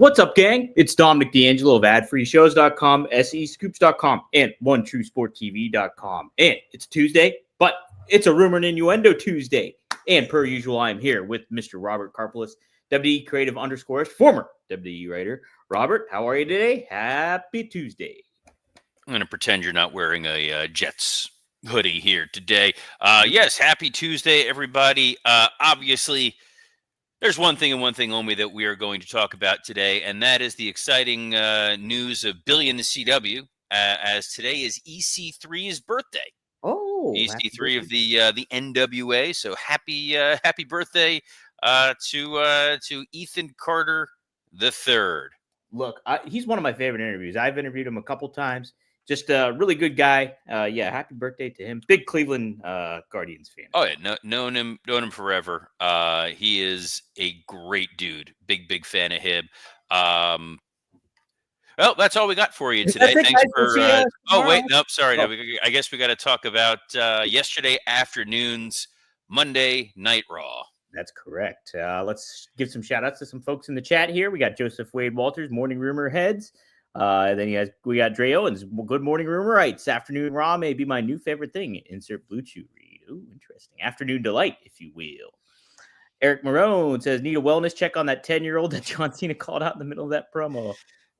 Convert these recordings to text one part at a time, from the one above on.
What's up, gang? It's Dominic D'Angelo of AdFreeShows.com, SEScoops.com, and OneTrueSportTV.com. And it's Tuesday, but it's a Rumor and Innuendo Tuesday. And per usual, I'm here with Mr. Robert Karpelis, WWE Creative _, former WWE writer. Robert, how are you today? Happy Tuesday. I'm going to pretend you're not wearing a Jets hoodie here today. Yes, happy Tuesday, everybody. Obviously, there's one thing and one thing only that we are going to talk about today, and that is the exciting news of Billy in the CW, as today is EC3's birthday. Oh, EC3 of the NWA. So happy birthday to Ethan Carter III. Look, he's one of my favorite interviews. I've interviewed him a couple times. Just a really good guy. Yeah, happy birthday to him. Big Cleveland Guardians fan. Oh yeah, known him forever. He is a great dude. Big fan of him. Well, that's all we got for you today. Thanks for. Oh wait, nope, sorry. No, I guess we got to talk about yesterday afternoon's Monday Night Raw. That's correct. Let's give some shout outs to some folks in the chat here. We got Joseph Wade Walters, Morning Rumor Heads. Then we got Dre Owens, Good Morning Rumorites. Afternoon Raw may be my new favorite thing. Insert Blue Chew read. Ooh, interesting. Afternoon Delight, if you will. Eric Marone says, need a wellness check on that 10-year-old that John Cena called out in the middle of that promo.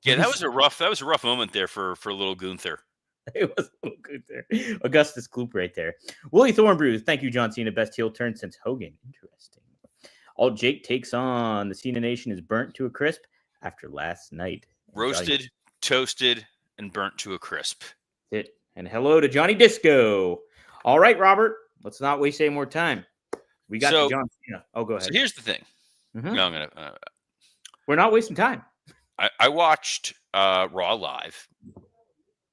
Yeah, that was a rough moment there for little Gunther. It was a little good there. Augustus Gloop right there. Willie Thornbrew, thank you, John Cena. Best heel turn since Hogan. Interesting. Alt Jake takes on the Cena Nation is burnt to a crisp after last night. Roasted, toasted, and burnt to a crisp. It. And hello to Johnny Disco. All right, Robert. Let's not waste any more time. We got John Cena. Oh, go ahead. So here's the thing. Mm-hmm. No, we're not wasting time. I watched Raw live.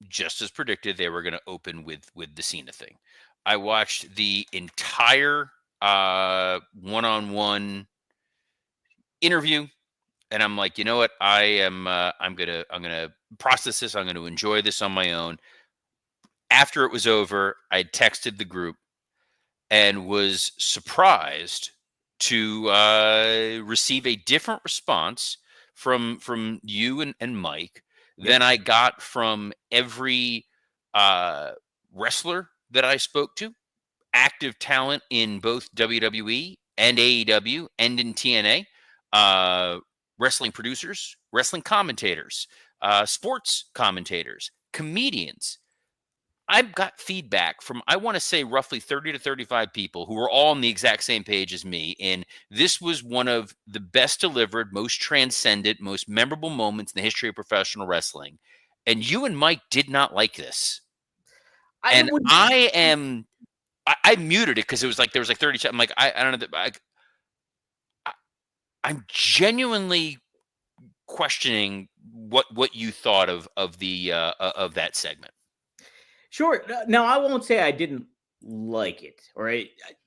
Just as predicted, they were going to open with the Cena thing. I watched the entire one-on-one interview, and I'm like, you know what? I'm gonna process this. I'm gonna enjoy this on my own. After it was over, I texted the group and was surprised to receive a different response from you and Mike than I got from every wrestler that I spoke to, active talent in both WWE and AEW and in TNA, wrestling producers, wrestling commentators, sports commentators, comedians. I've got feedback from, I want to say, roughly 30 to 35 people who were all on the exact same page as me. And this was one of the best delivered, most transcendent, most memorable moments in the history of professional wrestling. And you and Mike did not like this. I muted it because it was like, there was like 30. I'm like, I don't know. I'm genuinely questioning what you thought of that segment. Sure. Now, I won't say I didn't like it, or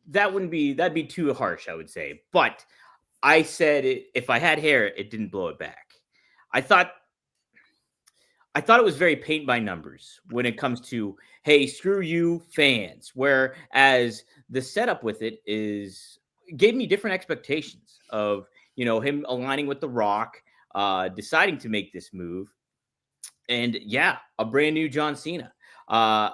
that'd be too harsh, I would say. But I said if I had hair, it didn't blow it back. I thought it was very paint by numbers when it comes to, hey, screw you fans. Whereas the setup with it gave me different expectations of, him aligning with The Rock, deciding to make this move. And yeah, a brand new John Cena. I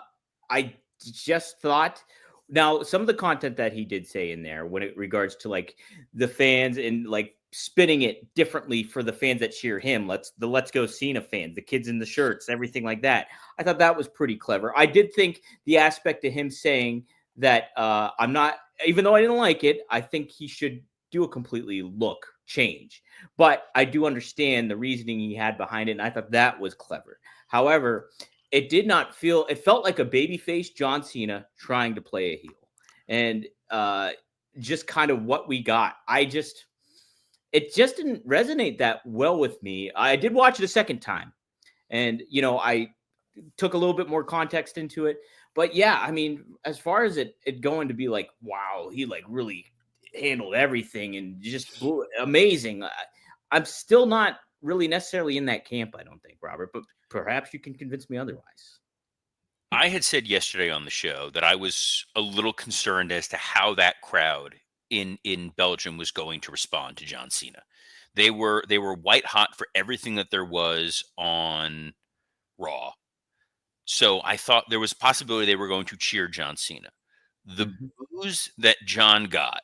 just thought, now some of the content that he did say in there when it regards to like the fans and like spinning it differently for the fans that cheer him, Let's Go Cena fans, the kids in the shirts, everything like that. I thought that was pretty clever. I did think the aspect of him saying that I'm not, even though I didn't like it, I think he should do a completely look change. But I do understand the reasoning he had behind it, and I thought that was clever. However, it did not feel, it felt like a babyface John Cena trying to play a heel. And just kind of what we got. It just didn't resonate that well with me. I did watch it a second time. And, I took a little bit more context into it. But yeah, I mean, as far as it going to be like, wow, he like really handled everything and just amazing. I'm still not really necessarily in that camp, I don't think, Robert, but perhaps you can convince me otherwise. I had said yesterday on the show that I was a little concerned as to how that crowd in Belgium was going to respond to John Cena. They were white hot for everything that there was on Raw. So I thought there was a possibility they were going to cheer John Cena. The Mhm. boos that John got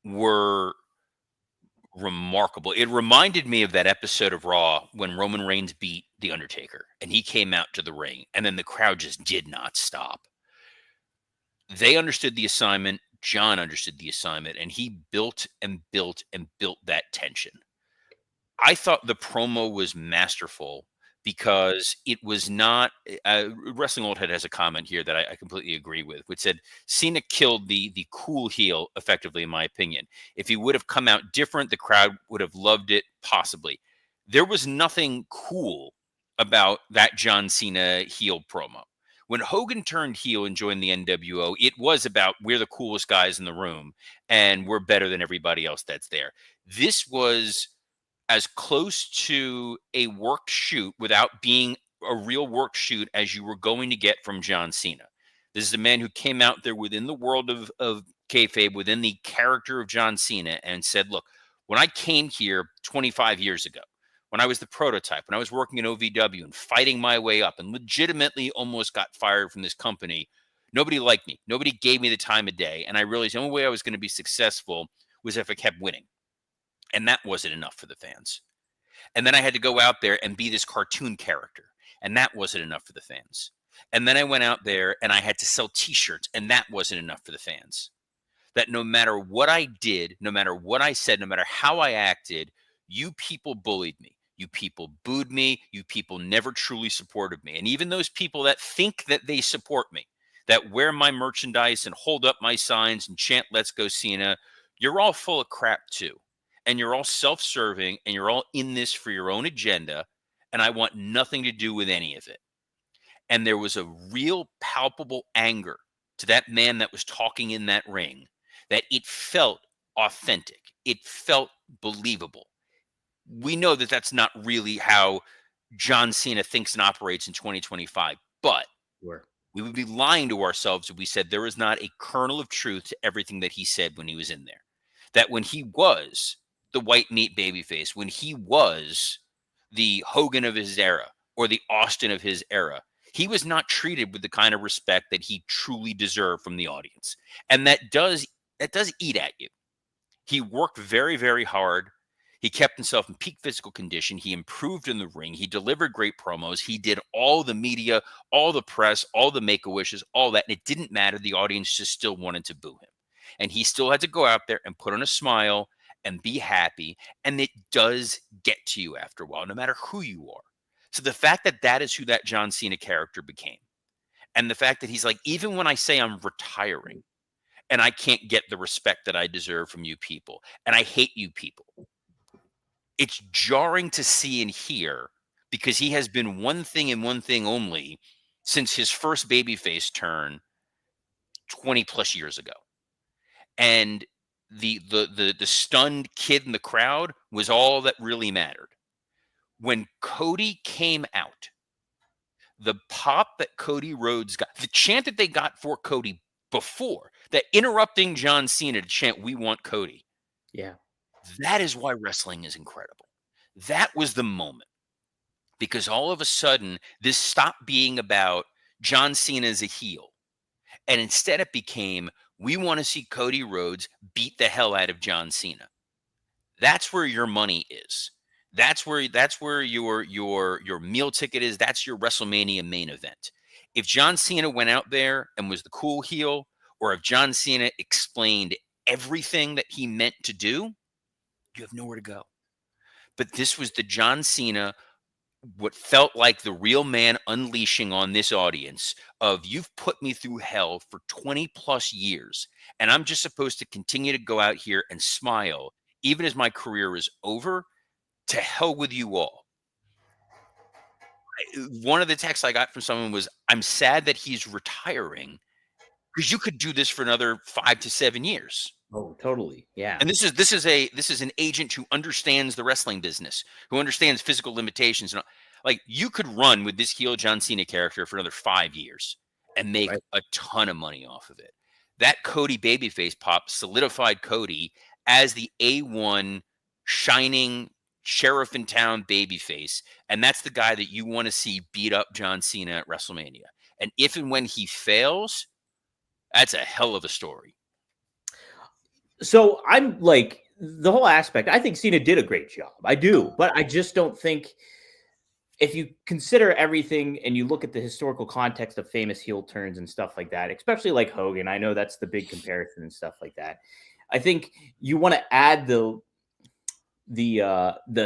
were remarkable. It reminded me of that episode of Raw when Roman Reigns beat The Undertaker and he came out to the ring and then the crowd just did not stop. They understood the assignment. John understood the assignment and he built and built and built that tension. I thought the promo was masterful because it was not. Wrestling Old Head has a comment here that I completely agree with, which said Cena killed the cool heel effectively, in my opinion. If he would have come out different, the crowd would have loved it. Possibly, there was nothing cool about that John Cena heel promo. When Hogan turned heel and joined the NWO, it was about we're the coolest guys in the room and we're better than everybody else that's there. This was as close to a worked shoot without being a real worked shoot as you were going to get from John Cena. This is a man who came out there within the world of kayfabe, within the character of John Cena, and said, "Look, when I came here 25 years ago, when I was the prototype, when I was working in OVW and fighting my way up, and legitimately almost got fired from this company, nobody liked me. Nobody gave me the time of day, and I realized the only way I was going to be successful was if I kept winning." And that wasn't enough for the fans. And then I had to go out there and be this cartoon character. And that wasn't enough for the fans. And then I went out there and I had to sell t-shirts. And that wasn't enough for the fans. That no matter what I did, no matter what I said, no matter how I acted, you people bullied me. You people booed me. You people never truly supported me. And even those people that think that they support me, that wear my merchandise and hold up my signs and chant, "Let's go Cena," you're all full of crap too. And you're all self serving and you're all in this for your own agenda. And I want nothing to do with any of it. And there was a real palpable anger to that man that was talking in that ring, that it felt authentic. It felt believable. We know that that's not really how John Cena thinks and operates in 2025, but Sure. we would be lying to ourselves if we said there was not a kernel of truth to everything that he said when he was in there. That when he was the white meat babyface, when he was the Hogan of his era or the Austin of his era, he was not treated with the kind of respect that he truly deserved from the audience. And that does eat at you. He worked very, very hard. He kept himself in peak physical condition. He improved in the ring. He delivered great promos. He did all the media, all the press, all the make-a-wishes, all that. And it didn't matter. The audience just still wanted to boo him. And he still had to go out there and put on a smile and be happy. And it does get to you after a while, no matter who you are. So the fact that that is who that John Cena character became, and the fact that he's like, even when I say I'm retiring and I can't get the respect that I deserve from you people, and I hate you people, it's jarring to see and hear because he has been one thing and one thing only since his first babyface turn 20 plus years ago. And the stunned kid in the crowd was all that really mattered. When Cody came out, the pop that Cody Rhodes got, the chant that they got for Cody before, that interrupting John Cena to chant, "We want Cody," Yeah. that is why wrestling is incredible. That was the moment, because all of a sudden, this stopped being about John Cena as a heel. And instead, it became, we want to see Cody Rhodes beat the hell out of John Cena. That's where your money is. That's where your meal ticket is. That's your WrestleMania main event. If John Cena went out there and was the cool heel, or if John Cena explained everything that he meant to do, you have nowhere to go. But this was the John Cena, what felt like the real man unleashing on this audience of, you've put me through hell for 20 plus years, and I'm just supposed to continue to go out here and smile even as my career is over. To hell with you all. One of the texts I got from someone was, "I'm sad that he's retiring because you could do this for another 5 to 7 years." Oh, totally. Yeah. And this is an agent who understands the wrestling business, who understands physical limitations, and like, you could run with this heel John Cena character for another 5 years and make Right. a ton of money off of it. That Cody babyface pop solidified Cody as the A1 shining sheriff in town babyface, and that's the guy that you want to see beat up John Cena at WrestleMania. And if and when he fails, that's a hell of a story. So I'm like the whole aspect. I think Cena did a great job. I do, but I just don't think if you consider everything and you look at the historical context of famous heel turns and stuff like that, especially like Hogan, I know that's the big comparison and stuff like that. I think you want to add the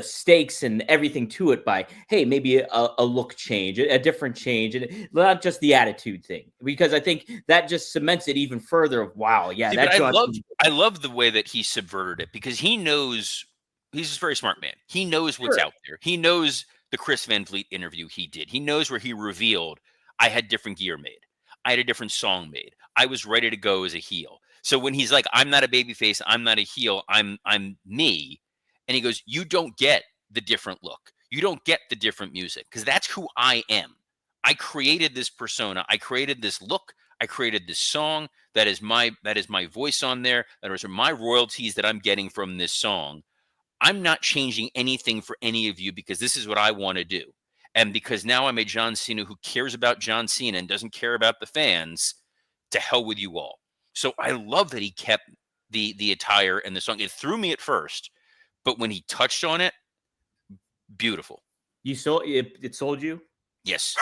stakes and everything to it by, hey, maybe a look change, a different change, and not just the attitude thing, because I think that just cements it even further of, wow, yeah. See, That but John I love the way that he subverted it, because he knows, he's a very smart man. He knows what's Sure. out there. He knows the Chris Van Vliet interview he did. He knows where he revealed, I had different gear made. I had a different song made. I was ready to go as a heel. So when he's like, I'm not a babyface, I'm not a heel, I'm me. And he goes, you don't get the different look. You don't get the different music, because that's who I am. I created this persona. I created this look. I created this song. That is my voice on there. Those are my royalties that I'm getting from this song. I'm not changing anything for any of you, because this is what I want to do. And because now I'm a John Cena who cares about John Cena and doesn't care about the fans, to hell with you all. So I love that he kept the attire and the song. It threw me at first, but when he touched on it, beautiful. You sold it. It sold you. Yes.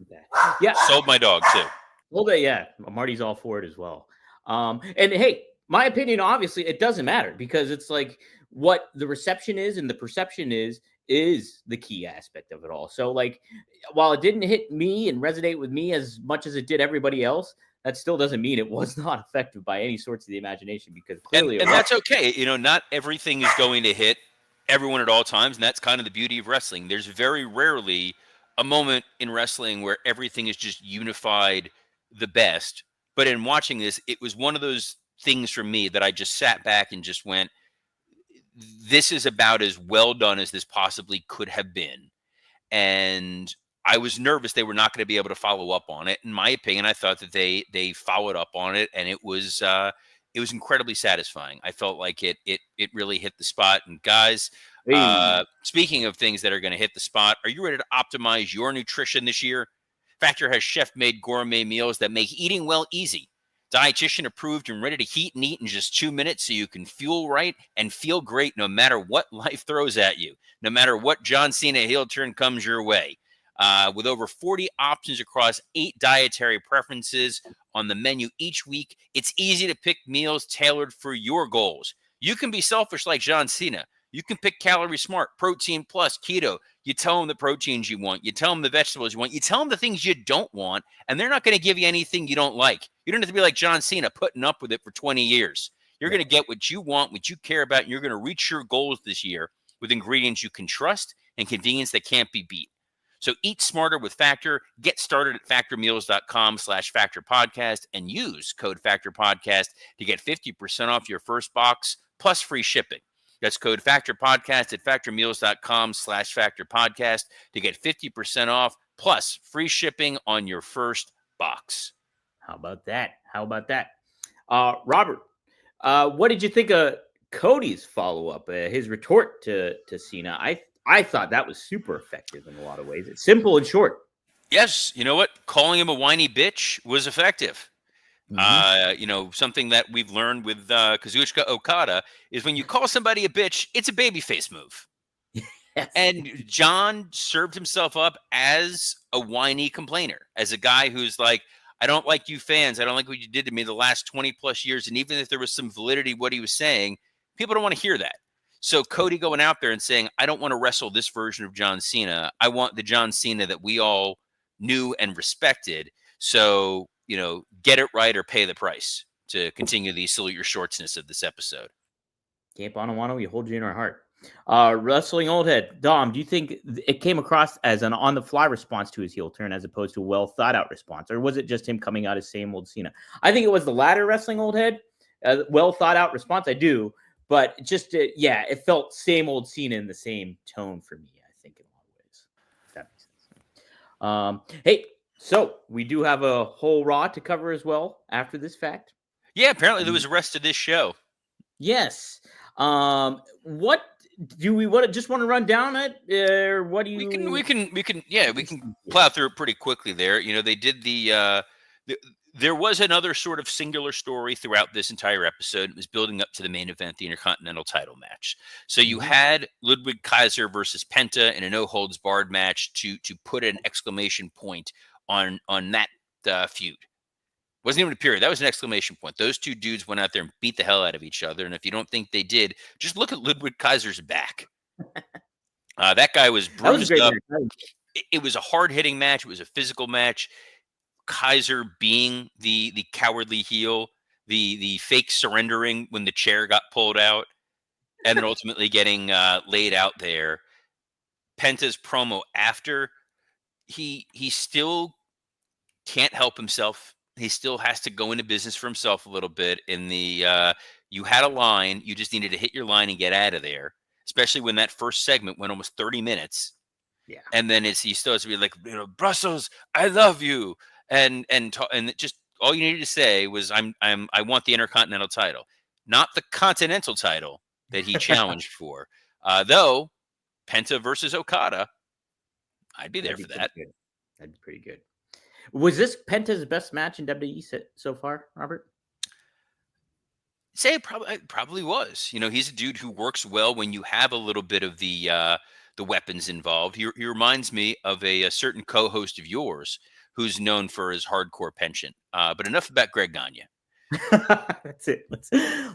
Okay. Yeah. Sold my dog too. Well, yeah. Marty's all for it as well. And hey, my opinion, obviously, it doesn't matter, because it's like what the reception is and the perception is the key aspect of it all. So, like, while it didn't hit me and resonate with me as much as it did everybody else, that still doesn't mean it was not affected by any sorts of the imagination, because clearly, and that's okay. Not everything is going to hit everyone at all times, and that's kind of the beauty of wrestling. There's very rarely a moment in wrestling where everything is just unified the best. But in watching this, it was one of those things for me that I just sat back and just went, this is about as well done as this possibly could have been. And I was nervous they were not going to be able to follow up on it. In my opinion, I thought that they followed up on it, and it was incredibly satisfying. I felt like it really hit the spot. And guys, hey, speaking of things that are going to hit the spot, are you ready to optimize your nutrition this year? Factor has chef-made gourmet meals that make eating well easy. Dietitian approved and ready to heat and eat in just 2 minutes, so you can fuel right and feel great no matter what life throws at you, no matter what John Cena heel turn comes your way. With over 40 options across 8 dietary preferences on the menu each week, it's easy to pick meals tailored for your goals. You can be selfish like John Cena. You can pick Calorie Smart, Protein Plus, Keto. You tell them the proteins you want. You tell them the vegetables you want. You tell them the things you don't want, and they're not going to give you anything you don't like. You don't have to be like John Cena putting up with it for 20 years. You're going to get what you want, what you care about, and you're going to reach your goals this year with ingredients you can trust and convenience that can't be beat. So eat smarter with Factor. Get started at factormeals.com/factorpodcast and use code factorpodcast to get 50% off your first box plus free shipping. That's code factorpodcast at factormeals.com/factorpodcast to get 50% off plus free shipping on your first box. how about that? Robert, what did you think of Cody's follow-up, his retort to Cena? I thought that was super effective in a lot of ways. It's simple and short. Yes, you know what? Calling him a whiny bitch was effective. Something that we've learned with Kazuchika Okada is when you call somebody a bitch, it's a babyface move. Yes. And John served himself up as a whiny complainer, as a guy who's like, I don't like you fans. I don't like what you did to me the last 20 plus years. And even if there was some validity what he was saying, people don't want to hear that. So Cody going out there and saying, I don't want to wrestle this version of John Cena. I want the John Cena that we all knew and respected. So, get it right or pay the price, to continue the salute your shortsness of this episode. Camp Onawano, we hold you in our heart. Wrestling Old Head, Dom, do you think it came across as an on-the-fly response to his heel turn as opposed to a well-thought-out response? Or was it just him coming out as same old Cena? I think it was the latter, Wrestling Old Head. Well-thought-out response, I do. But just, it felt same old Cena in the same tone for me, I think, in a lot of ways. If that makes sense. Hey, so we do have a whole Raw to cover as well after this fact. Yeah, apparently there was a rest of this show. Yes. What do we want to just want to run down it, or what do We you? we can plow through it pretty quickly there. You know, they did the there was another sort of singular story throughout this entire episode. It was building up to the main event, the Intercontinental title match. So you Mhm. had Ludwig Kaiser versus Penta in a no holds barred match to put an exclamation point on that feud. Wasn't even a period. That was an exclamation point. Those two dudes went out there and beat the hell out of each other. And if you don't think they did, just look at Ludwig Kaiser's back. That guy was That was a bruised great up. match. It was a hard hitting match. It was a physical match. Kaiser being the cowardly heel, the fake surrendering when the chair got pulled out, and then ultimately getting laid out there. Penta's promo after he still can't help himself. He still has to go into business for himself a little bit. In the you had a line, you just needed to hit your line and get out of there. Especially when that first segment went almost 30 minutes. Yeah. And then he still has to be like, you know, Brussels, I love you, and just all you needed to say was, I want the Intercontinental title, not the Continental title that he challenged for. Though Penta versus Okada, I'd be there That'd be for pretty that. good. That'd be pretty good. Was this Penta's best match in WWE so far, Robert? Say it probably was. You know, he's a dude who works well when you have a little bit of the weapons involved. He reminds me of a certain co-host of yours who's known for his hardcore penchant. But enough about Greg Gagne. That's it.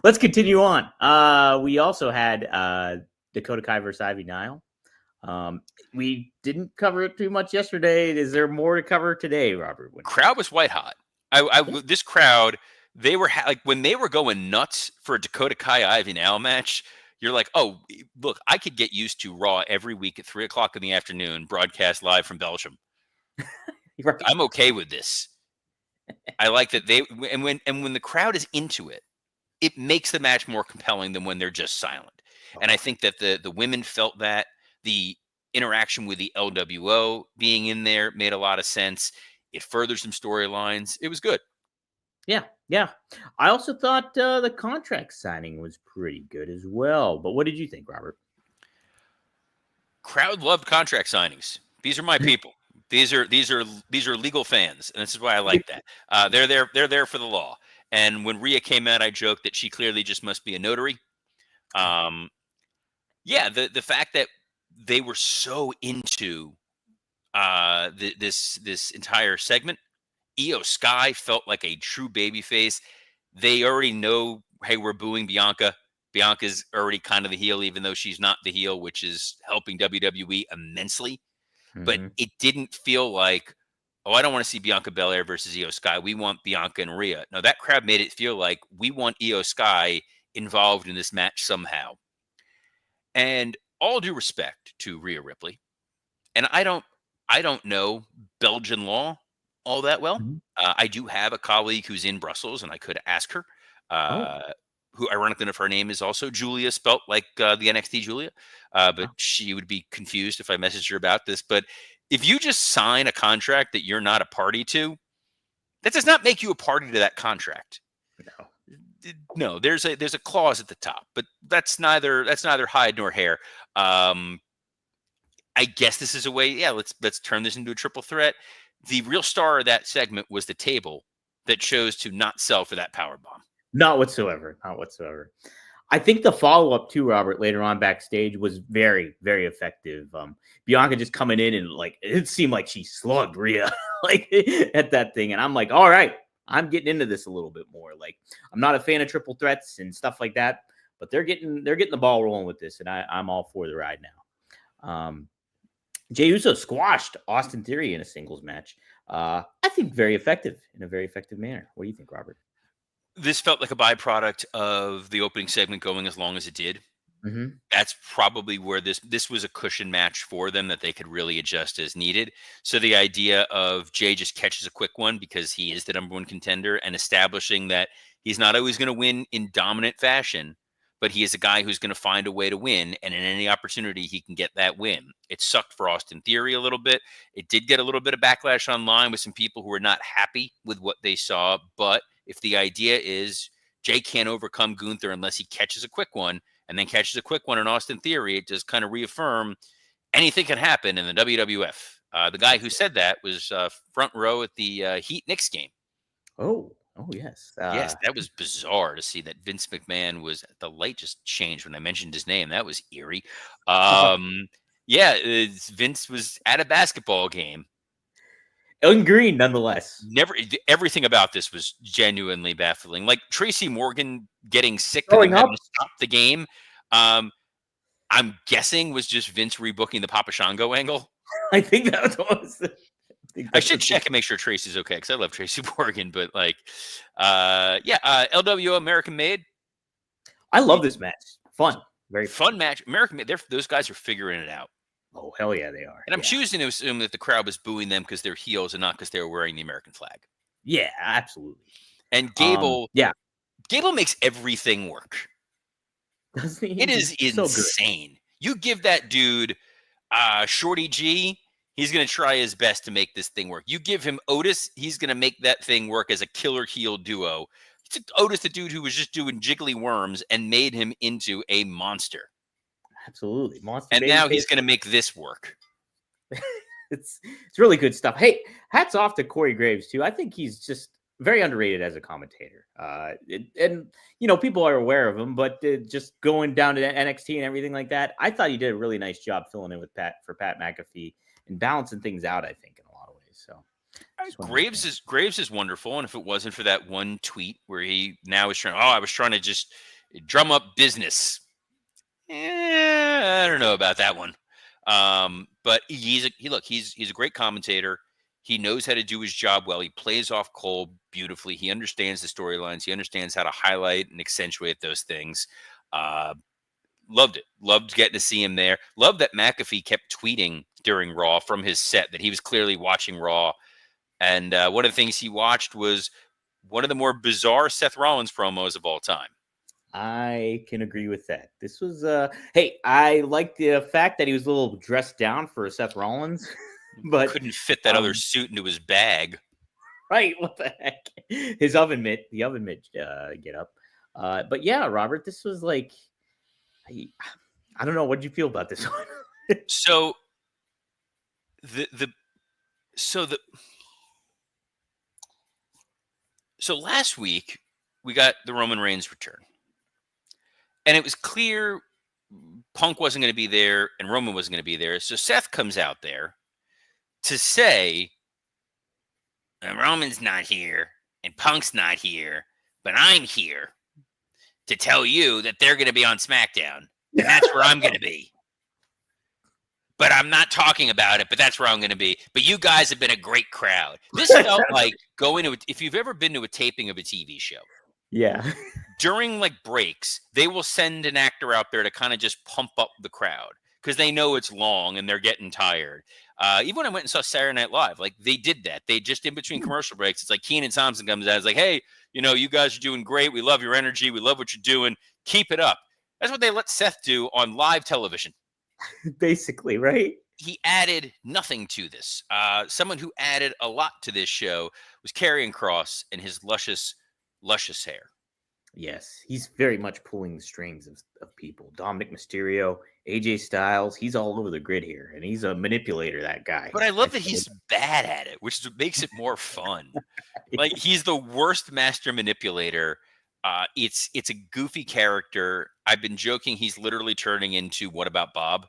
Let's continue on. We also had Dakota Kai versus Ivy Nile. We didn't cover it too much yesterday. Is there more to cover today, Robert? Crowd was white hot. This crowd, they were like when they were going nuts for a Dakota Kai Ivy Nile match. You're like, oh, look, I could get used to Raw every week at 3:00 in the afternoon, broadcast live from Belgium. Right. I'm okay with this. I like that when the crowd is into it, it makes the match more compelling than when they're just silent. And I think that the women felt that the interaction with the LWO being in there made a lot of sense. It furthered some storylines. It was good. Yeah, yeah. I also thought the contract signing was pretty good as well. But what did you think, Robert? Crowd loved contract signings. These are my people. These are legal fans, and this is why I like that. They're there for the law. And when Rhea came out, I joked that she clearly just must be a notary. Yeah, the fact that they were so into this entire segment, Io Sky felt like a true babyface. They already know, hey, we're booing Bianca. Bianca's already kind of the heel, even though she's not the heel, which is helping WWE immensely. But Mm-hmm. it didn't feel like, oh, I don't want to see Bianca Belair versus Io Sky. We want Bianca and Rhea. No, that crowd made it feel like we want Io Sky involved in this match somehow. And all due respect to Rhea Ripley, and I don't know Belgian law all that well. Mm-hmm. I do have a colleague who's in Brussels, and I could ask her. Oh, Who, ironically enough, her name is also Julia, spelt like the NXT Julia. But wow. she would be confused if I messaged her about this. But if you just sign a contract that you're not a party to, that does not make you a party to that contract. No. No, there's a clause at the top, but that's neither hide nor hair. I guess this is a way. Yeah, let's turn this into a triple threat. The real star of that segment was the table that chose to not sell for that power bomb. Not whatsoever. Not whatsoever. I think the follow up to Robert later on backstage was very, very effective. Bianca just coming in and like it seemed like she slugged Rhea like at that thing, and I'm like, all right, I'm getting into this a little bit more. Like I'm not a fan of triple threats and stuff like that, but they're getting the ball rolling with this, and I'm all for the ride now. Jey Uso squashed Austin Theory in a singles match. I think very effective in a very effective manner. What do you think, Robert? This felt like a byproduct of the opening segment going as long as it did. Mm-hmm. That's probably where this was a cushion match for them that they could really adjust as needed. So the idea of Jay just catches a quick one because he is the number one contender and establishing that he's not always going to win in dominant fashion, but he is a guy who's going to find a way to win. And in any opportunity, he can get that win. It sucked for Austin Theory a little bit. It did get a little bit of backlash online with some people who were not happy with what they saw. But if the idea is Jay can't overcome Gunther unless he catches a quick one, and then catches a quick one in Austin Theory, it just kind of reaffirmed anything can happen in the WWF. The guy who said that was front row at the Heat Knicks game. Oh yes. Yes, that was bizarre to see that Vince McMahon was. The light just changed when I mentioned his name. That was eerie. Yeah, Vince was at a basketball game. Green, nonetheless. Everything about this was genuinely baffling. Like Tracy Morgan getting sick and Growing then having up, to stop the game. I'm guessing was just Vince rebooking the Papa Shango angle. I think that was. I should check and make sure Tracy's okay because I love Tracy Morgan. But like, LWO American Made. I love this match. Fun, very fun match. American Made. Those guys are figuring it out. Oh hell yeah, they are. And I'm choosing to assume that the crowd was booing them because they're heels and not because they were wearing the American flag. Yeah, absolutely. And Gable, Gable makes everything work. Doesn't he? It is insane. So you give that dude Shorty G, he's going to try his best to make this thing work. You give him Otis, he's going to make that thing work as a killer heel duo. He took Otis, the dude who was just doing jiggly worms, and made him into a monster. Absolutely. Monster. And now he's going to make this work. It's really good stuff. Hey, hats off to Corey Graves, too. I think he's just very underrated as a commentator. And, you know, people are aware of him, but just going down to NXT and everything like that, I thought he did a really nice job filling in with Pat McAfee and balancing things out, I think, in a lot of ways. So Graves is wonderful. And if it wasn't for that one tweet where he now is trying, I was trying to just drum up business. I don't know about that one. But he's a great commentator. He knows how to do his job well. He plays off Cole beautifully. He understands the storylines. He understands how to highlight and accentuate those things. Loved it. Loved getting to see him there. Loved that McAfee kept tweeting during Raw from his set that he was clearly watching Raw. And one of the things he watched was one of the more bizarre Seth Rollins promos of all time. I can agree with that. This was hey, I like the fact that he was a little dressed down for Seth Rollins, but couldn't fit that other suit into his bag. Right? What the heck? His oven mitt get up. But yeah, Robert, this was like, I don't know. What did you feel about this one? So last week we got the Roman Reigns return. And it was clear Punk wasn't going to be there and Roman wasn't going to be there. So Seth comes out there to say, Roman's not here and Punk's not here, but I'm here to tell you that they're going to be on SmackDown. And that's where I'm going to be. But I'm not talking about it, but that's where I'm going to be. But you guys have been a great crowd. This felt like going to, if you've ever been to a taping of a TV show. Yeah. During like breaks, they will send an actor out there to kind of just pump up the crowd because they know it's long and they're getting tired. Even when I went and saw Saturday Night Live, like they did that. They just in between commercial breaks, it's like Kenan Thompson comes out. It's like, hey, you guys are doing great. We love your energy. We love what you're doing. Keep it up. That's what they let Seth do on live television. Basically, right? He added nothing to this. Someone who added a lot to this show was Karrion Kross and his luscious hair. Yes, he's very much pulling the strings of people. Dominic Mysterio, AJ Styles, he's all over the grid here, and he's a manipulator, that guy. But I love that he's bad at it, which makes it more fun. Like, he's the worst master manipulator. It's a goofy character. I've been joking he's literally turning into What About Bob?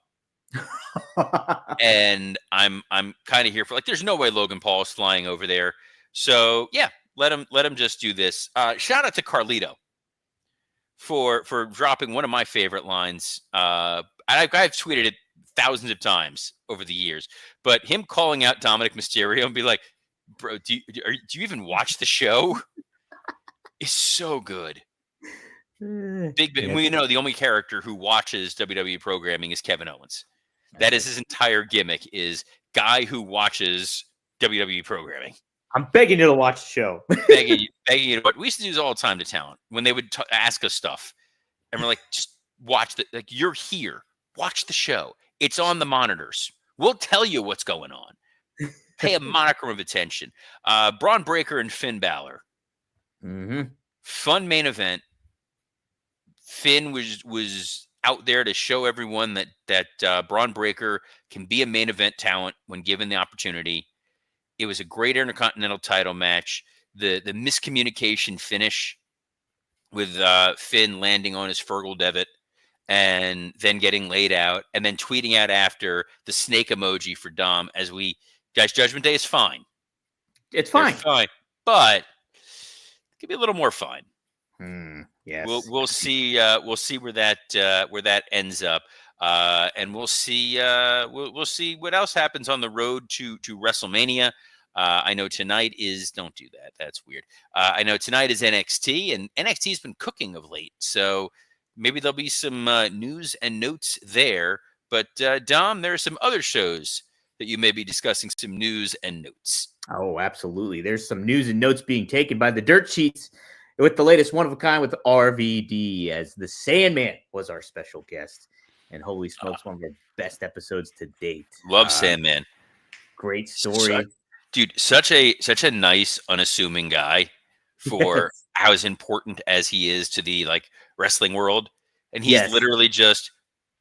And I'm kind of here for, like, there's no way Logan Paul is flying over there. So, yeah, let him just do this. Shout out to Carlito for dropping one of my favorite lines. I've tweeted it thousands of times over the years, but him calling out Dominic Mysterio and be like, bro, do you even watch the show? Is so good. Big, yeah. We know the only character who watches WWE programming is Kevin Owens. That is his entire gimmick, is guy who watches WWE programming. I'm begging you to watch the show. begging you to. We used to do this all the time to talent when they would ask us stuff, and we're like, just watch the. Like, you're here. Watch the show. It's on the monitors. We'll tell you what's going on. Pay a modicum of attention. Braun Breaker and Finn Balor. Mm-hmm. Fun main event. Finn was out there to show everyone that Braun Breaker can be a main event talent when given the opportunity. It was a great Intercontinental title match. The miscommunication finish with Finn landing on his Fergal Devitt and then getting laid out and then tweeting out after the snake emoji for Dom as we guys, Judgment Day is fine. It's They're fine. fine, but it could be a little more fine. Yes, We'll see where that ends up, and we'll see what else happens on the road to WrestleMania. I know tonight is don't do that. That's weird. I know tonight is NXT, and NXT's been cooking of late, so maybe there'll be some news and notes there. But Dom, there are some other shows that you may be discussing some news and notes. Oh, absolutely. There's some news and notes being taken by the Dirt Sheets with the latest one of a kind with RVD, as the Sandman was our special guest. And holy smokes, one of our best episodes to date. Love Sandman. Great story. Such a nice, unassuming guy for as important as he is to the wrestling world. And he's literally just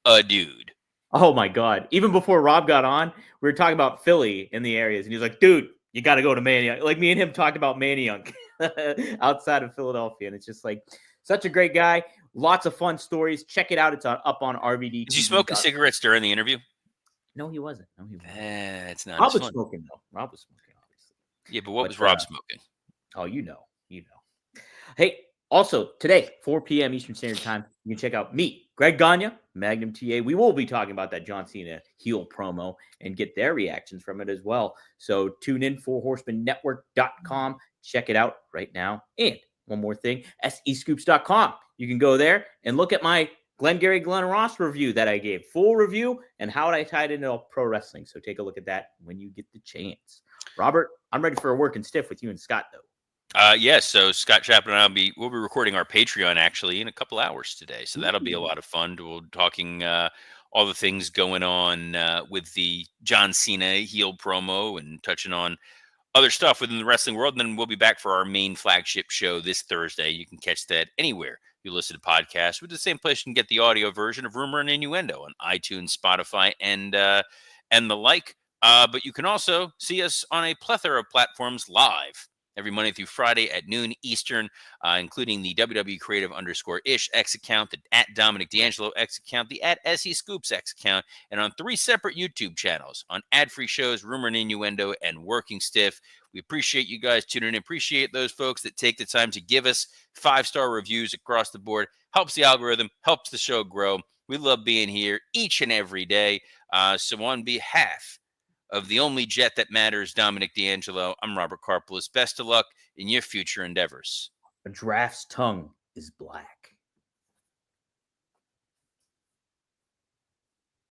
a dude. Oh my God. Even before Rob got on, we were talking about Philly in the areas, and he was like, dude, you got to go to Manayunk. Like, me and him talked about Manayunk outside of Philadelphia. And it's just like such a great guy. Lots of fun stories. Check it out. It's up on RVD. Did you smoke cigarettes during the interview? No, he wasn't. It's not. Rob was smoking, though. Rob was smoking, obviously. Yeah, but what was Rob smoking? Oh, you know. Hey, also today, 4 p.m. Eastern Standard Time, you can check out me, Greg Gagne, Magnum TA. We will be talking about that John Cena heel promo and get their reactions from it as well. So tune in, 4horsemanetwork.com. Check it out right now. And one more thing, SEScoops.com. You can go there and look at my Glengarry Glen Ross review that I gave. Full review and how I tied into pro wrestling. So take a look at that when you get the chance. Robert, I'm ready for a working stiff with you and Scott, though. Yes. So Scott Chapman and we'll be recording our Patreon actually in a couple hours today. So that'll be a lot of fun. We'll talking all the things going on with the John Cena heel promo and touching on other stuff within the wrestling world. And then we'll be back for our main flagship show this Thursday. You can catch that anywhere you listen to podcasts, with the same place you can get the audio version of Rumor and Innuendo on iTunes, Spotify, and the like. But you can also see us on a plethora of platforms live every Monday through Friday at noon Eastern, including the WWE Creative _ish X account, the @Dominic D'Angelo X account, the @SE Scoops X account, and on 3 separate YouTube channels on ad-free shows, Rumor and Innuendo, and Working Stiff. We appreciate you guys tuning in. Appreciate those folks that take the time to give us 5-star reviews across the board. Helps the algorithm, helps the show grow. We love being here each and every day. So on behalf of the only jet that matters, Dominic D'Angelo, I'm Robert Karpolis. Best of luck in your future endeavors. A giraffe's tongue is black.